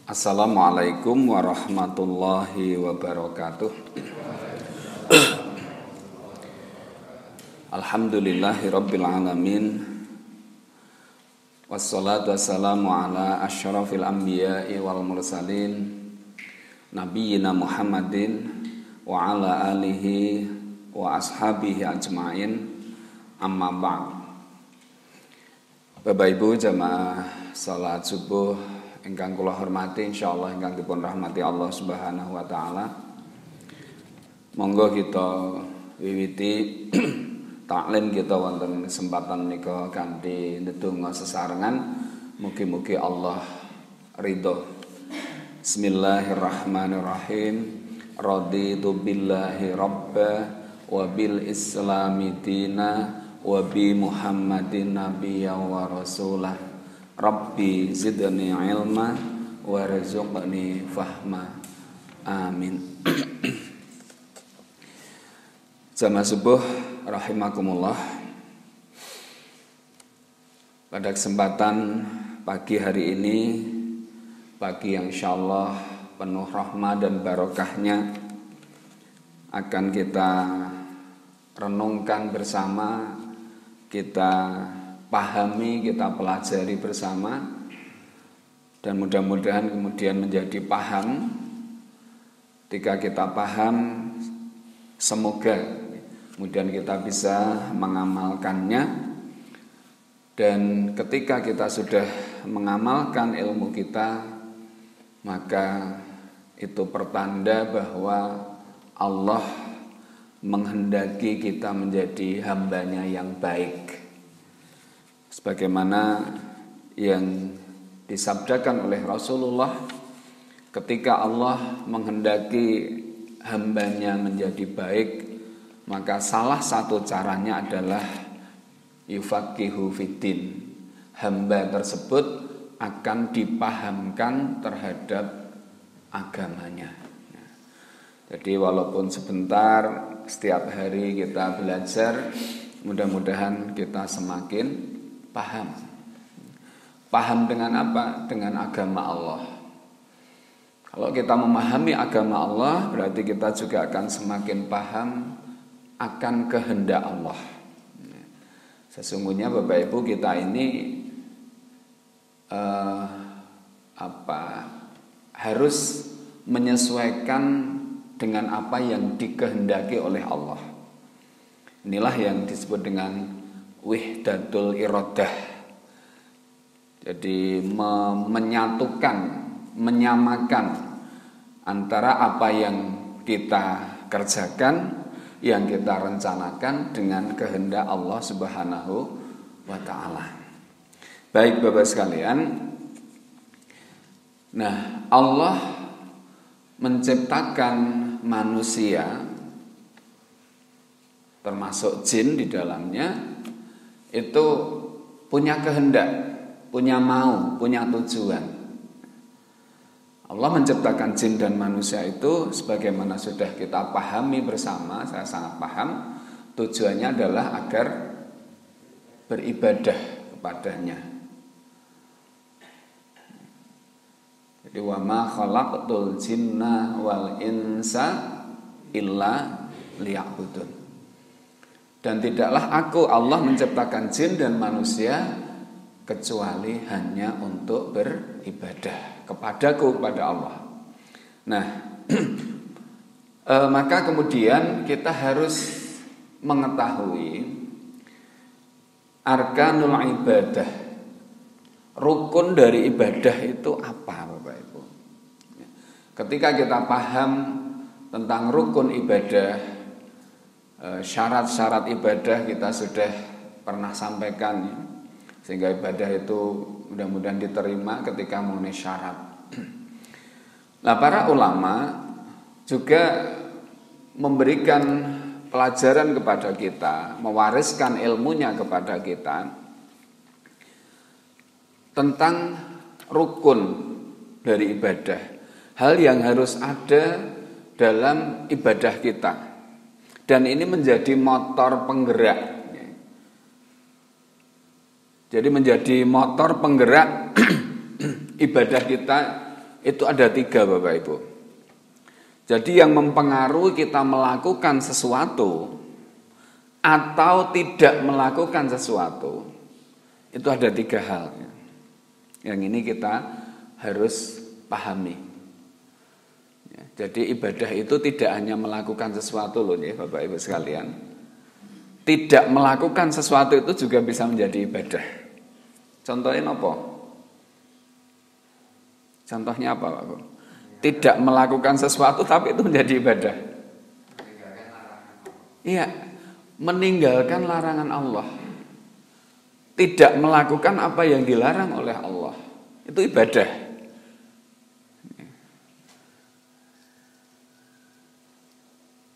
Assalamualaikum warahmatullahi wabarakatuh. Alhamdulillahirabbil alamin. Wassalatu wassalamu ala asyrafil anbiya'i wal mursalin nabiyyina Muhammadin wa ala alihi wa ashabihi ajma'in. Amma ba'd. Bapak Ibu jamaah salat subuh ingkang kula hormati, insyaallah ingkang dipun rahmati Allah Subhanahu wa taala. Monggo kita wiwiti taklim kita wonten kesempatan menika kanthi ndedonga sesarengan mugi-mugi Allah ridho. Bismillahirrahmanirrahim. Raditu billahi rabba wa bil islami dina wa bi Muhammadin nabiyyan wa rasulah. Rabbi zidni ilma warzuqni fahma. Amin. Jamaah subuh rahimakumullah. Pada kesempatan pagi hari ini, pagi yang insyaallah penuh rahmat dan barokahnya, akan kita renungkan bersama, kita pahami, kita pelajari bersama, dan mudah-mudahan kemudian menjadi paham. Ketika kita paham, semoga kemudian kita bisa mengamalkannya, dan ketika kita sudah mengamalkan ilmu kita, maka itu pertanda bahwa Allah menghendaki kita menjadi hambanya yang baik, sebagaimana yang disabdakan oleh Rasulullah, ketika Allah menghendaki hambanya menjadi baik, maka salah satu caranya adalah yufaqihu fiddin. Hamba tersebut akan dipahamkan terhadap agamanya. Jadi walaupun sebentar, setiap hari kita belajar, mudah-mudahan kita semakin paham. Paham dengan apa? Dengan agama Allah. Kalau kita memahami agama Allah, berarti kita juga akan semakin paham akan kehendak Allah. Sesungguhnya Bapak Ibu, kita ini harus menyesuaikan dengan apa yang dikehendaki oleh Allah. Inilah yang disebut dengan wihdatul iradah. Jadi menyatukan, menyamakan antara apa yang kita kerjakan, yang kita rencanakan dengan kehendak Allah Subhanahu wa taala. Baik Bapak sekalian, nah Allah menciptakan manusia termasuk jin di dalamnya, itu punya kehendak, punya mau, punya tujuan. Allah menciptakan jin dan manusia itu sebagaimana sudah kita pahami bersama, saya sangat paham, tujuannya adalah agar beribadah kepadanya. Jadi wa ma khalaqtul jinna wal insa illa liya'budun. Dan tidaklah aku Allah menciptakan jin dan manusia kecuali hanya untuk beribadah kepadaku, kepada Allah. Nah, maka kemudian kita harus mengetahui arkanul ibadah, rukun dari ibadah itu apa, Bapak Ibu. Ketika kita paham tentang rukun ibadah, syarat-syarat ibadah kita sudah pernah sampaikan, ya. Sehingga ibadah itu mudah-mudahan diterima ketika memenuhi syarat. Nah, para ulama juga memberikan pelajaran kepada kita, mewariskan ilmunya kepada kita tentang rukun dari ibadah, hal yang harus ada dalam ibadah kita, dan ini menjadi motor penggerak. Jadi menjadi motor penggerak ibadah kita itu ada 3 Bapak Ibu. Jadi yang mempengaruhi kita melakukan sesuatu atau tidak melakukan sesuatu itu ada 3 hal. Yang ini kita harus pahami. Jadi ibadah itu tidak hanya melakukan sesuatu loh ya Bapak Ibu sekalian. Tidak melakukan sesuatu itu juga bisa menjadi ibadah. Contohnya apa? Contohnya apa Pak Bu? Tidak melakukan sesuatu tapi itu menjadi ibadah. Iya, meninggalkan larangan Allah. Tidak melakukan apa yang dilarang oleh Allah. Itu ibadah.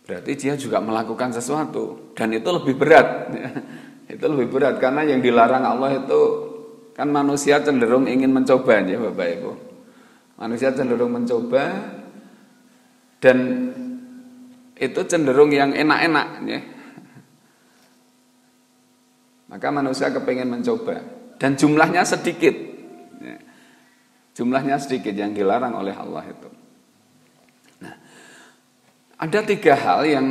Berarti dia juga melakukan sesuatu. Dan itu lebih berat. Itu lebih berat karena yang dilarang Allah itu kan manusia cenderung ingin mencoba ya Bapak Ibu. Manusia cenderung mencoba dan itu cenderung yang enak-enak ya. Maka manusia kepengen mencoba dan jumlahnya sedikit ya. Jumlahnya sedikit yang dilarang oleh Allah itu. Nah, ada 3 hal yang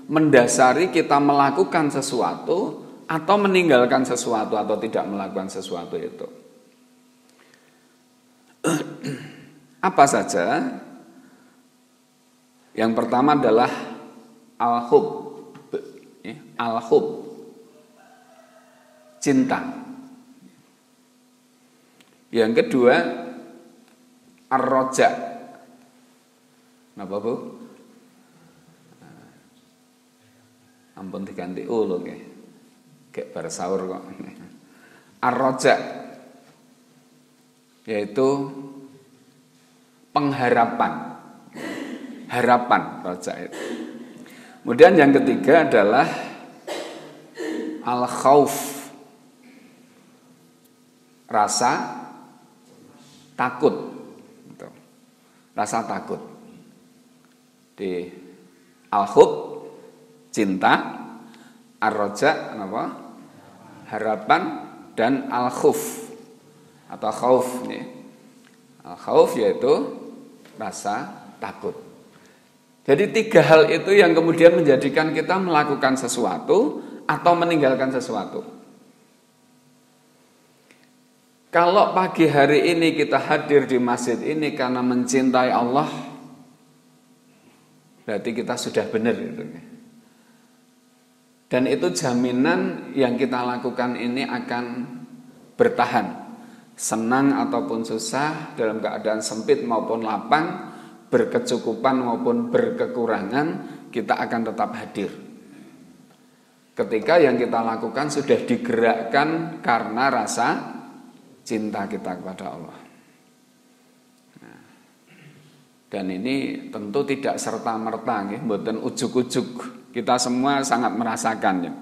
mendasari kita melakukan sesuatu atau meninggalkan sesuatu atau tidak melakukan sesuatu itu. Apa saja? Yang pertama adalah al-hub. Al-hub. Cinta. Yang kedua ar-roja. Kenapa Bu? Ampun diganti ulo nggih. Kayak bar sahur kok. Ar-roja yaitu pengharapan. Harapan roja itu. Kemudian yang ketiga adalah al-khauf. Rasa takut. Rasa takut. Di al-hub cinta, ar-roja apa? Harapan dan al-khuf atau khauf nih. Al-khauf yaitu rasa takut. Jadi 3 hal itu yang kemudian menjadikan kita melakukan sesuatu atau meninggalkan sesuatu. Kalau pagi hari ini kita hadir di masjid ini karena mencintai Allah, berarti kita sudah benar gitu. Dan itu jaminan yang kita lakukan ini akan bertahan. Senang ataupun susah, dalam keadaan sempit maupun lapang, berkecukupan maupun berkekurangan, kita akan tetap hadir. Ketika yang kita lakukan sudah digerakkan karena rasa cinta kita kepada Allah. Nah, dan ini tentu tidak serta-merta, mboten ujuk-ujuk. Kita semua sangat merasakannya.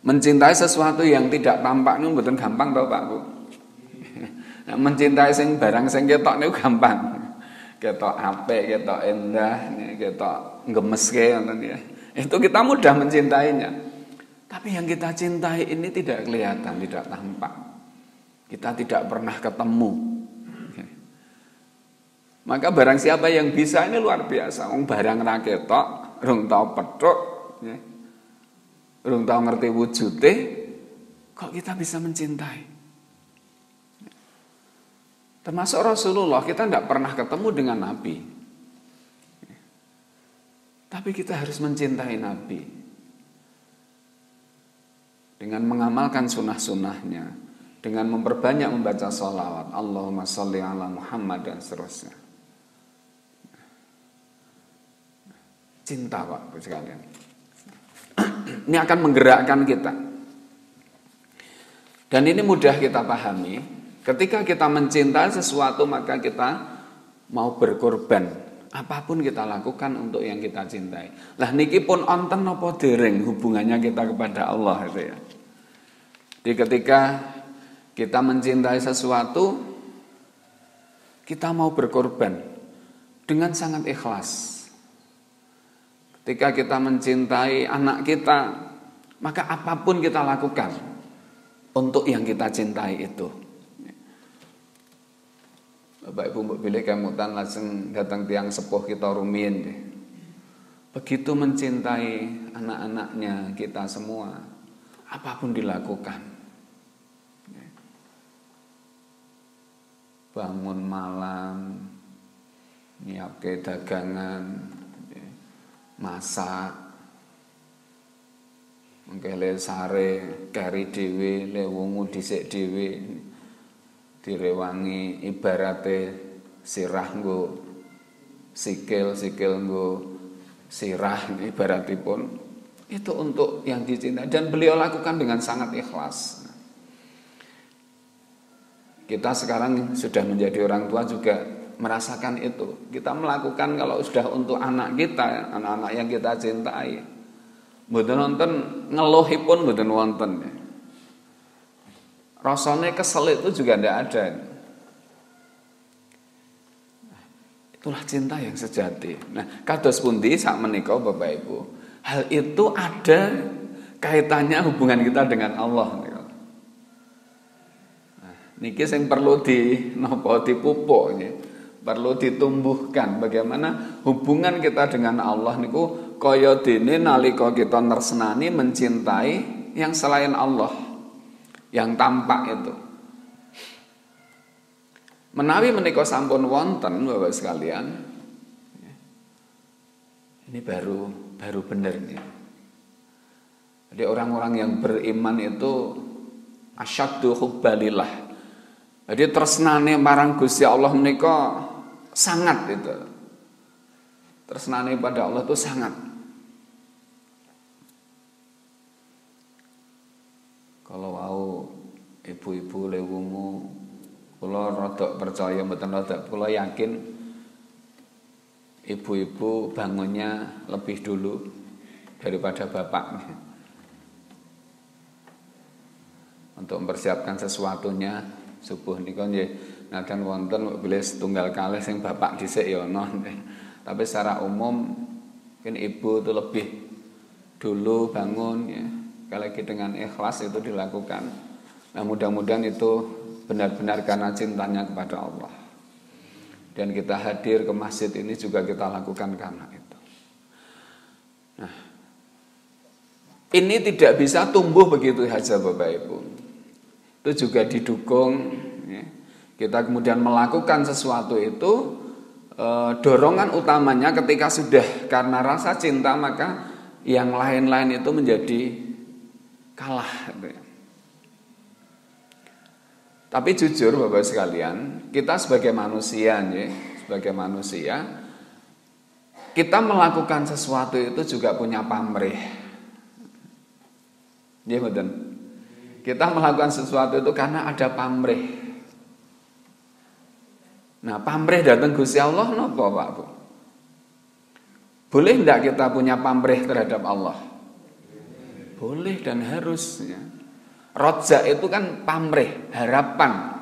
Mencintai sesuatu yang tidak tampak itu mboten gampang tau Pak Bu. Nah, mencintai sing barang sing ketok niku gampang. Ketok apik, ketok endah, ketok gemeske ngoten ya. Itu kita mudah mencintainya. Tapi yang kita cintai ini tidak kelihatan, tidak tampak. Kita tidak pernah ketemu. Maka barang siapa yang bisa ini luar biasa. Wong barang ra ketok, rung tau petuk, ya. Rung tau ngerti wujude, kok kita bisa mencintai. Termasuk Rasulullah, kita tidak pernah ketemu dengan Nabi. Tapi kita harus mencintai Nabi. Dengan mengamalkan sunnah-sunnahnya. Dengan memperbanyak membaca sholawat. Allahumma sholli ala Muhammad dan seterusnya. Cinta Pak sekalian. Ini akan menggerakkan kita. Dan ini mudah kita pahami. Ketika kita mencintai sesuatu maka kita mau berkorban. Apapun kita lakukan untuk yang kita cintai. Lah niki pun onten apa dereng hubungannya kita kepada Allah itu ya. Jadi ketika kita mencintai sesuatu, kita mau berkorban dengan sangat ikhlas. Ketika kita mencintai anak kita, maka apapun kita lakukan untuk yang kita cintai itu. Bapak Ibu mbok bilih kemutan langsung datang tiang sepuh kita rumiyin. Begitu mencintai anak-anaknya kita semua, apapun dilakukan. Bangun malam, nyiapke dagangan, masak, mengkele sare, kari dhewe, lewungu dhisik dhewe. Direwangi ibarate sirah nggo sikil nggo sirah ibaratipun itu untuk yang dicintai dan beliau lakukan dengan sangat ikhlas. Kita sekarang sudah menjadi orang tua juga merasakan itu. Kita melakukan kalau sudah untuk anak kita, anak-anak yang kita cintai. Mboten wonten ngeluhipun mboten wonten. Rasanya kesel itu juga tidak ada. Itulah cinta yang sejati. Nah, kados pundi sak menika Bapak Ibu. Hal itu ada kaitannya hubungan kita dengan Allah. Nah, niki sing perlu dipupuk, perlu ditumbuhkan. Bagaimana hubungan kita dengan Allah niku kaya dene nalika kita nresnani mencintai yang selain Allah. Yang tampak itu. Menawi menika sampun wonten Bapak sekalian. Ini baru bener nih. Jadi orang-orang yang beriman itu asyaddu hubbalillah. Jadi tresnane marang Gusti Allah menika sangat itu. Tresnane pada Allah itu sangat. Kalau mau ibu-ibu lewungu, kula rada percaya mboten rada, kula yakin ibu-ibu bangunnya lebih dulu daripada bapak untuk mempersiapkan sesuatunya subuh niku nggih nadan wonten bilih setunggal kalih sing bapak dhisik ya ana. Tapi secara umum mungkin ibu itu lebih dulu bangun ya. Sekali lagi dengan ikhlas itu dilakukan. Nah mudah-mudahan itu benar-benar karena cintanya kepada Allah. Dan kita hadir ke masjid ini juga kita lakukan karena itu. Nah, ini tidak bisa tumbuh begitu saja Bapak Ibu. Itu juga didukung. Ya. Kita kemudian melakukan sesuatu itu, dorongan utamanya ketika sudah karena rasa cinta maka yang lain-lain itu menjadi kalah. Tapi jujur Bapak sekalian, kita sebagai manusia, kita melakukan sesuatu itu juga punya pamrih. Ya betul. Kita melakukan sesuatu itu karena ada pamrih. Nah, pamrih datang Gusti Allah napa Pak Bu? Boleh tidak kita punya pamrih terhadap Allah? Boleh dan harusnya. Roja itu kan pamrih, harapan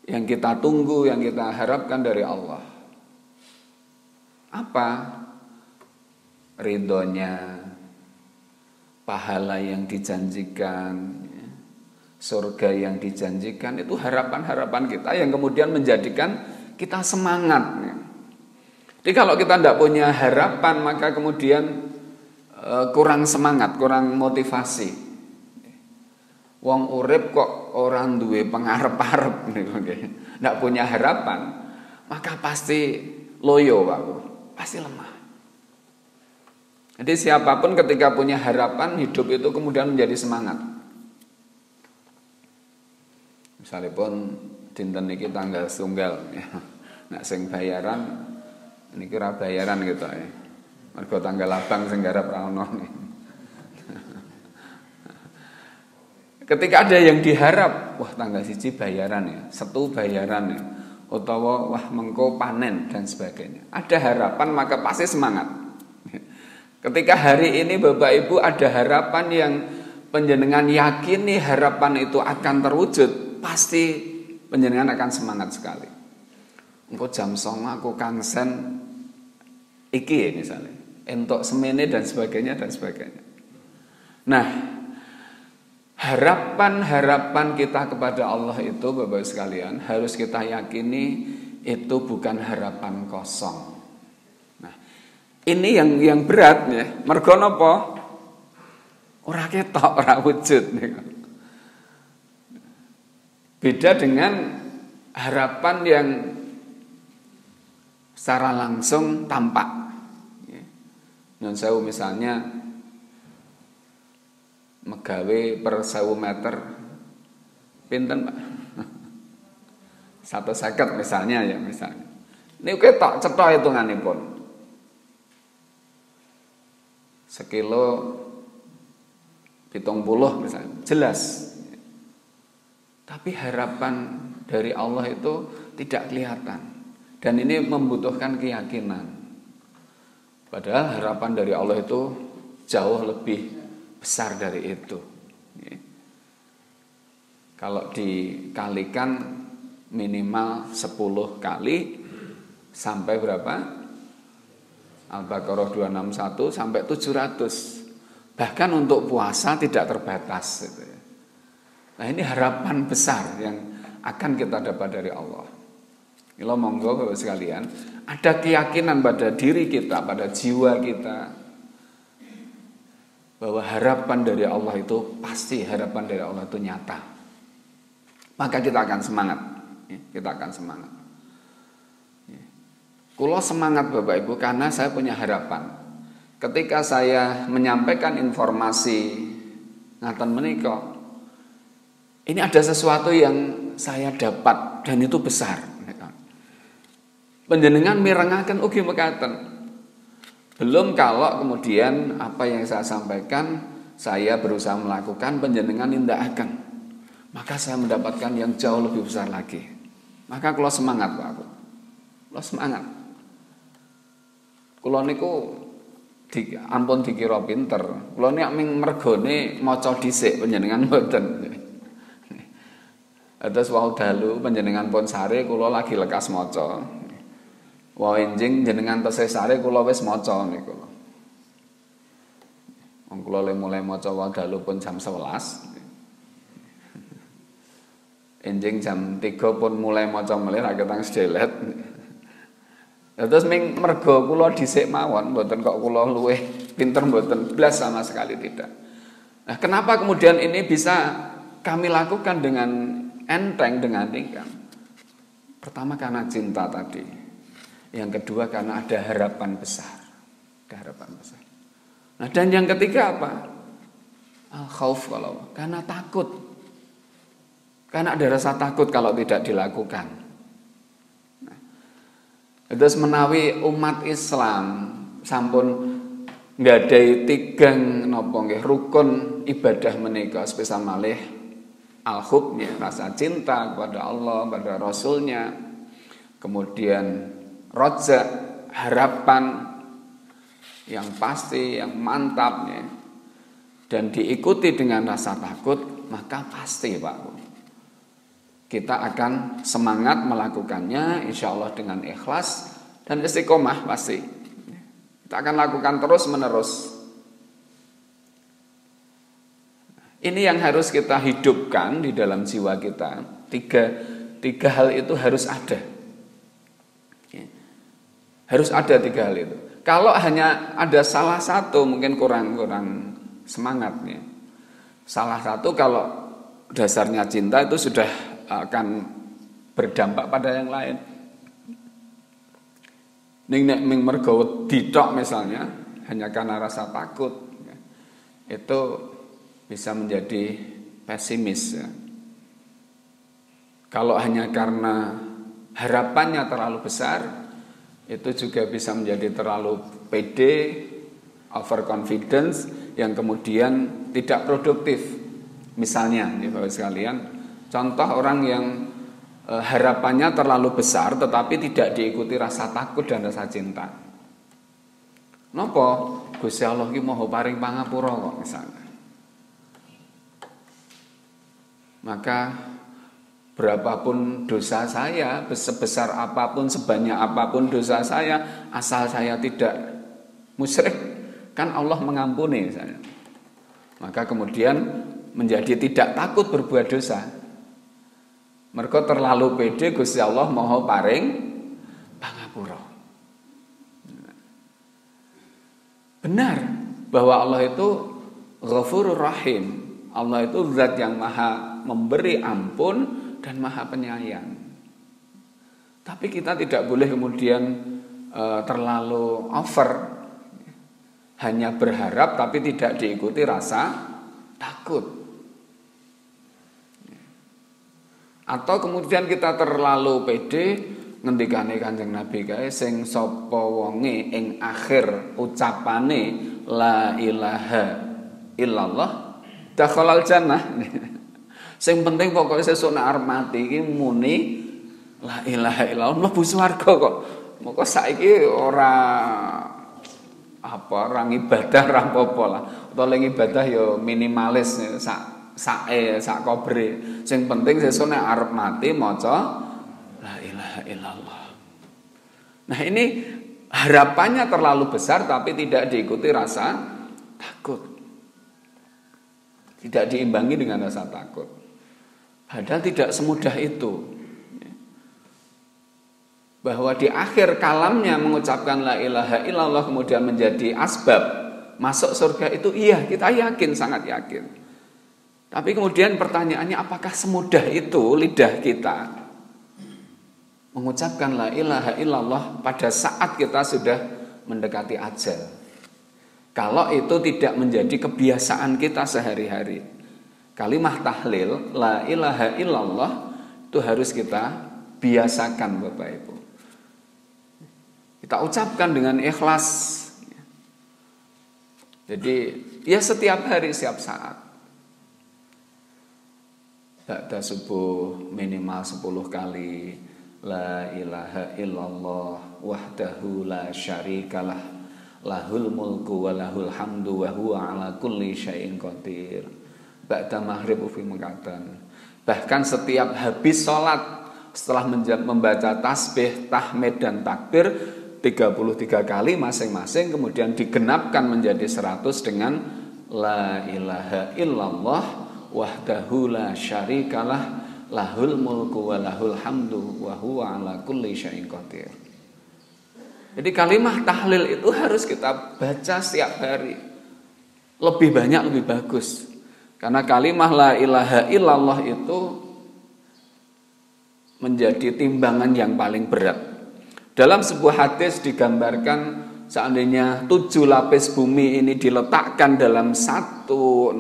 yang kita tunggu, yang kita harapkan dari Allah. Apa? Ridhonya, pahala yang dijanjikan, surga yang dijanjikan, itu harapan-harapan kita yang kemudian menjadikan kita semangat. Jadi kalau kita tidak punya harapan maka kemudian kurang semangat, kurang motivasi. Wong urip kok orang duwe pengarep-arep niku nggih. Ndak punya harapan, maka pasti loyo, Pak. Pasti lemah. Jadi siapapun ketika punya harapan, hidup itu kemudian menjadi semangat. Misalnya pun dinten niki tanggal tunggal ya. Nek sing bayaran niki ora bayaran gitu ya. Mergo tanggal abang sing garap ra ono. Ketika ada yang diharap, wah tanggal 1 bayaran ya, 1 bayaran ya, utawa wah mengko panen dan sebagainya. Ada harapan maka pasti semangat. Ketika hari ini Bapak Ibu ada harapan yang panjenengan yakini harapan itu akan terwujud, pasti panjenengan akan semangat sekali. Engko jam 09.00 aku kangen iki ya misalnya, entuk semene dan sebagainya dan sebagainya. Nah, harapan-harapan kita kepada Allah itu Bapak sekalian harus kita yakini itu bukan harapan kosong. Nah, ini yang berat ya. Mergo napa? Ora ketok, ora wujud niku. Beda dengan harapan yang secara langsung tampak. Nun sewu misalnya megawe per 1000 meter pinten Pak? 150 misalnya ya misalnya. Ini ketok cetha hitunganipun. Sekilo 70 misalnya, jelas. Tapi harapan dari Allah itu tidak kelihatan. Dan ini membutuhkan keyakinan. Padahal harapan dari Allah itu jauh lebih besar dari itu. Kalau dikalikan minimal 10 kali sampai berapa? Al-Baqarah 261 sampai 700. Bahkan untuk puasa tidak terbatas. Nah ini harapan besar yang akan kita dapat dari Allah. Kalau monggo Bapak sekalian, ada keyakinan pada diri kita, pada jiwa kita, bahwa harapan dari Allah itu pasti harapan dari Allah itu nyata. Maka kita akan semangat. Kita akan semangat. Kulo semangat Bapak Ibu karena saya punya harapan. Ketika saya menyampaikan informasi ngaten menika, ini ada sesuatu yang saya dapat dan itu besar. Panjenengan mirengaken ugi mekaten. Belum kalau kemudian apa yang saya sampaikan saya berusaha melakukan panjenengan nindakaken. Maka saya mendapatkan yang jauh lebih besar lagi. Maka kula semangat Pak. Kula semangat. Kula niku ampun dikira pinter. Kula nek ming mergone maca dhisik panjenengan mboten. Terus wau dalu panjenengan pun sare kula lagi lekas maca. Wau enjing jenengan tesih sare kula wis maca niku. Wong kula mulai maca wau dalu pun jam 11. Enjing jam 3 pun mulai maca melih ra ketang sedelet. Terus ming mergo kula dhisik mawon, mboten kok kula luwih pinter mboten, blas sama sekali tidak. Nah, kenapa kemudian ini bisa kami lakukan dengan enteng, dengan ringan? Pertama karena cinta tadi. Yang kedua karena ada harapan besar. Ada harapan besar. Nah, dan yang ketiga apa? Al-khauf kalau karena takut. Karena ada rasa takut kalau tidak dilakukan. Nah, terus menawi umat Islam sampun nggadahi tigang napa nggih rukun ibadah menika sepisan malih al-hub ya, rasa cinta kepada Allah, pada Rasulnya, kemudian roja harapan yang pasti, yang mantap ya, dan diikuti dengan rasa takut, maka pasti Pak kita akan semangat melakukannya, insya Allah dengan ikhlas dan istiqomah pasti. Kita akan lakukan terus menerus. Ini yang harus kita hidupkan di dalam jiwa kita. Tiga hal itu harus ada. Harus ada 3 hal itu. Kalau hanya ada salah satu mungkin kurang semangatnya. Salah satu kalau dasarnya cinta itu sudah akan berdampak pada yang lain. Ning mergo ditok misalnya hanya karena rasa takut ya, itu bisa menjadi pesimis ya. Kalau hanya karena harapannya terlalu besar, itu juga bisa menjadi terlalu pede, overconfidence yang kemudian tidak produktif. Misalnya, ya Bapak sekalian, contoh orang yang harapannya terlalu besar tetapi tidak diikuti rasa takut dan rasa cinta. Napa? Gusti Allah ki maha paring pangapura kok misalnya. Maka berapapun dosa saya, sebesar apapun, sebanyak apapun dosa saya, asal saya tidak musyrik, kan Allah mengampuni misalnya. Maka kemudian menjadi tidak takut berbuat dosa. Mergo terlalu pede Gusti Allah maha paring pangapura. Benar bahwa Allah itu Ghafurur Rahim. Allah itu zat yang maha memberi ampun dan maha penyayang. Tapi kita tidak boleh kemudian terlalu over, hanya berharap tapi tidak diikuti rasa takut. Atau kemudian kita terlalu pede ngendikane Kanjeng Nabi kae sing sapa wonge ing akhir ucapane la ilaha illallah dakhalal jannah. Sing penting pokoke sesuk nek arep mati iki muni la ilaha illallah mlebu swarga kok. Moko saiki ora orang ibadah ra apa-apa lah. Utawa ling ibadah ya minimalis sak kobre. Sing penting sesuk nek arep mati maca la ilaha illallah. Nah, ini harapannya terlalu besar tapi tidak diikuti rasa takut. Tidak diimbangi dengan rasa takut. Padahal tidak semudah itu. Bahwa di akhir kalamnya mengucapkan la ilaha illallah kemudian menjadi asbab masuk surga itu iya, kita yakin, sangat yakin. Tapi kemudian pertanyaannya, apakah semudah itu lidah kita mengucapkan la ilaha illallah pada saat kita sudah mendekati ajal? Kalau itu tidak menjadi kebiasaan kita sehari-hari. Kalimat tahlil la ilaha illallah itu harus kita biasakan Bapak Ibu. Kita ucapkan dengan ikhlas. Jadi ya setiap hari, setiap saat. Ba'da subuh minimal 10 kali la ilaha illallah wahdahu la syarikalah lahul mulku wa lahul hamdu wa huwa ala kulli syai'in qadir. Ba'da maghrib fi mengatakan. Bahkan setiap habis sholat setelah membaca tasbih, tahmid dan takbir 33 kali masing-masing kemudian digenapkan menjadi 100 dengan la ilaha illallah wahdahu la syarikalah lahul mulku wa lahul hamdu wa huwa ala kulli syai'in qadir. Jadi kalimat tahlil itu harus kita baca setiap hari. Lebih banyak lebih bagus. Karena kalimat la ilaha illallah itu menjadi timbangan yang paling berat. Dalam sebuah hadis digambarkan seandainya 7 lapis bumi ini diletakkan dalam satu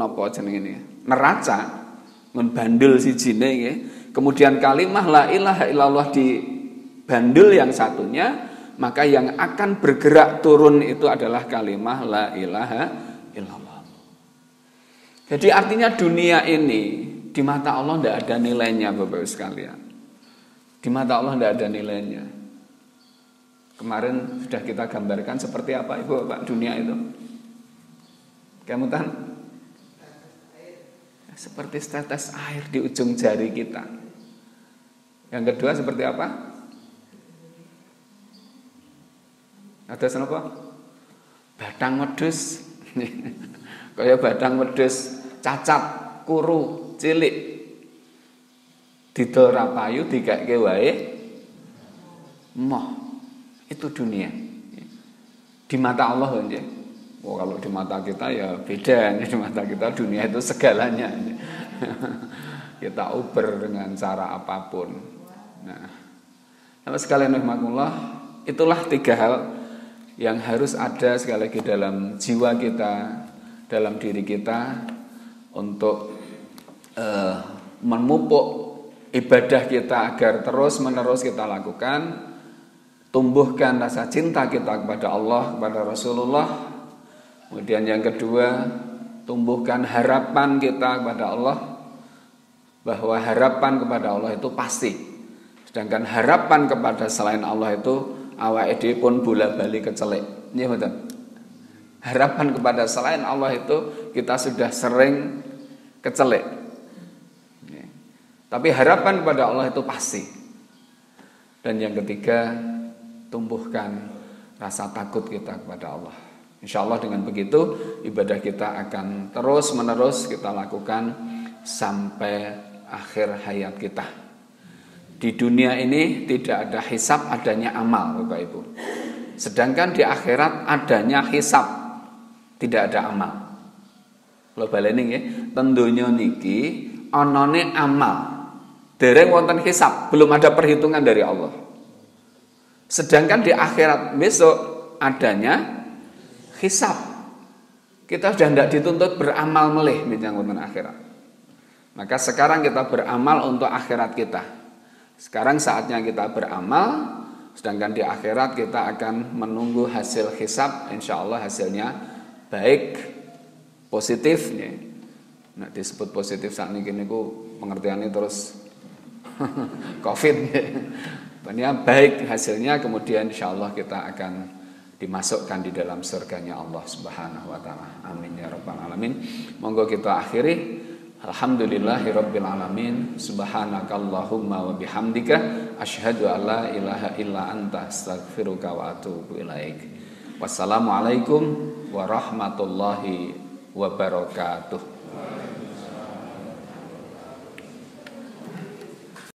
neraca membandel sijine nggih. Kemudian kalimat la ilaha illallah di bandel yang satunya, maka yang akan bergerak turun itu adalah kalimat la ilaha illallah. Jadi artinya dunia ini di mata Allah tidak ada nilainya Bapak-Ibu sekalian. Di mata Allah tidak ada nilainya. Kemarin sudah kita gambarkan seperti apa Ibu Bapak dunia itu. Kemudian seperti setetes air di ujung jari kita. Yang kedua seperti apa? Ada apa? Batang wedhus. Kayak batang wedhus cacat, kuru, cilik. Didol ra payu dikake wae moh. Itu dunia. Di mata Allah ya. Oh, kalau di mata kita ya beda. Di mata kita dunia itu segalanya. Kita uber dengan cara apapun. Nah, Bapak sekalian rahimakumullah, itulah 3 hal yang harus ada sekali lagi dalam jiwa kita, dalam diri kita untuk memupuk ibadah kita agar terus-menerus kita lakukan. Tumbuhkan rasa cinta kita kepada Allah, kepada Rasulullah. Kemudian yang kedua, tumbuhkan harapan kita kepada Allah, bahwa harapan kepada Allah itu pasti. Sedangkan harapan kepada selain Allah itu awake dhewe pun bola-bali kecelek. Nggih mboten. Harapan kepada selain Allah itu kita sudah sering kecelek. Tapi harapan kepada Allah itu pasti. Dan yang ketiga, tumbuhkan rasa takut kita kepada Allah. Insya Allah dengan begitu ibadah kita akan terus menerus kita lakukan sampai akhir hayat kita. Di dunia ini tidak ada hisab, adanya amal, Bapak Ibu. Sedangkan di akhirat adanya hisab, tidak ada amal. Kalau baleni nggih, ten donya niki anane amal. Dereng wonten hisab, belum ada perhitungan dari Allah. Sedangkan di akhirat besok adanya hisab. Kita sudah tidak dituntut beramal melih menjang wonten akhirat. Maka sekarang kita beramal untuk akhirat kita. Sekarang saatnya kita beramal, sedangkan di akhirat kita akan menunggu hasil hisab. Insya Allah hasilnya baik, positif. Nah, disebut positif saat ini pengertiannya terus COVID. Pokoknya baik hasilnya, kemudian insya Allah kita akan dimasukkan di dalam surganya Allah Subhanahu wa taala. Amin ya rabbal alamin. Monggo kita akhiri. Alhamdulillahirabbil alamin. Subhanakallahumma wa bihamdika asyhadu an la ilaha illa anta astaghfiruka wa atubu ilaik. Wassalamualaikum warahmatullahi wabarakatuh.